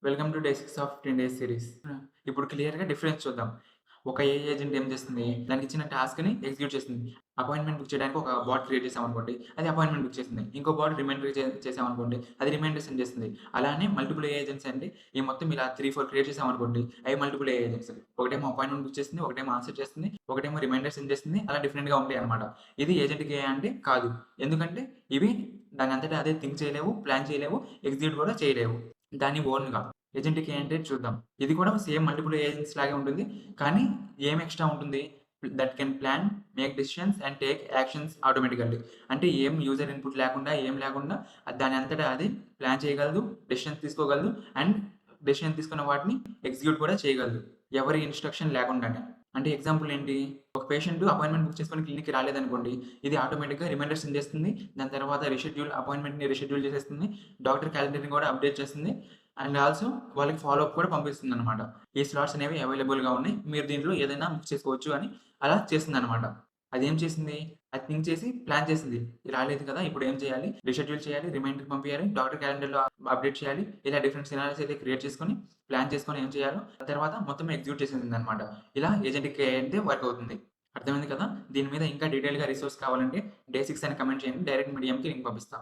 Welcome to day 6 of 10 days series. ఇప్పుడు క్లియర్‌గా difference చూద్దాం. ఒక ఏఐ ఏజెంట్ ఏం చేస్తుంది? దానికిచ్చిన టాస్క్‌ని ఎగ్జిక్యూట్ చేస్తుంది. అపాయింట్‌మెంట్ బుక్ చేయడానికి ఒక బాట్ క్రియేట్ చేసామనుకోండి, అది అపాయింట్‌మెంట్ బుక్ చేస్తుంది. ఇంకో బాట్ రిమైండర్ చేసామనుకోండి, అది రిమైండర్ సెండ్ చేస్తుంది. అలానే మల్టిపుల్ ఏఐ ఏజెంట్స్ అండి. ఈ మొత్తం ఇలా 3, 4 క్రియేట్ చేసామనుకోండి, అవి మల్టిపుల్ ఏఐ ఏజెంట్స్. ఒకటేమో అపాయింట్‌మెంట్ బుక్ చేస్తుంది, ఒకటేమో ఆన్సర్ చేస్తుంది, ఒకటేమో రిమైండర్ సెండ్ చేస్తుంది. అలా డిఫరెంట్‌గా ఉంటాయన్నమాట. ఇది ఏజెంట్‌కి ఏఐ అంటే కాదు. ఎందుకంటే ఇవి దానంతట అదే థింక్ చేయలేవు, ప్లాన్ చేయలేవు, ఎగ్జిక్యూట్ కూడా చేయలేవు. దాని ఓన్‌గా. ఏజెంట్‌కి ఏంటి చూద్దాం. ఇది కూడా సేమ్ మల్టిపుల్ ఏజెంట్స్ లాగే ఉంటుంది. కానీ ఏం ఎక్స్‌ట్రా ఉంటుంది? That can plan, make decisions and take actions automatically. అంటే ఏం యూజర్ ఇన్‌పుట్ లేకుండా, ఏం లేకుండా అది దాని అంతటా అది ప్లాన్ చేయగలదు, డెసిషన్స్ తీసుకోగలదు అండ్ డెసిషన్ తీసుకున్న వాటిని ఎగ్జిక్యూట్ కూడా చేయగలదు. ఎవరి ఇన్‌స్ట్రక్షన్ లేకుండానే. అంటే ఎగ్జాంపుల్ ఏంటి? ఒక పేషెంట్ అపాయింట్‌మెంట్ బుక్ చేసుకొని క్లినిక్‌కి రాలేదనుకోండి. ఇది ఆటోమేటిక్‌గా రిమైండర్ సెండ్ చేస్తుంది. దాని తర్వాత అపాయింట్‌మెంట్‌ని రీషెడ్యూల్ చేసేస్తుంది. డాక్టర్ క్యాలెండర్‌ని కూడా అప్డేట్ చేస్తుంది. అండ్ ఆల్సో వాళ్ళకి ఫాలో అప్ కూడా పంపిస్తుందనమాట. ఈ స్లాట్స్ అనేవి అవైలబుల్‌గా ఉన్నాయి. మీరు దీంట్లో ఏదైనా బుక్ చేసుకోవచ్చు అని అలా చేస్తుందనమాట. అదేం చేసింది? అది థింక్ చేసి ప్లాన్ చేసింది. రాలేదు కదా! ఇప్పుడు ఏం చేయాలి? రీషెడ్యూల్ చేయాలి, రిమైండర్ పంపియాలి, డాక్టర్ క్యాలెండర్‌లో అప్డేట్ చేయాలి. ఇలా డిఫరెంట్ సినారియోస్ అయితే క్రియేట్ చేసుకొని, ప్లాన్ చేసుకొని ఏం చేయాలో తర్వాత మొత్తం ఎగ్జిక్యూట్ చేసేసిందనమాట. ఇలా ఏజెంట్‌కి అయితే వర్క్ అవుతుంది. అర్థమైంది కదా! దీని మీద ఇంకా డీటెయిల్‌గా రిసోర్స్ కావాలంటే డే 6 అని కమెంట్ చేయండి. డైరెక్ట్ మీడియంకి లింక్ పంపిస్తా.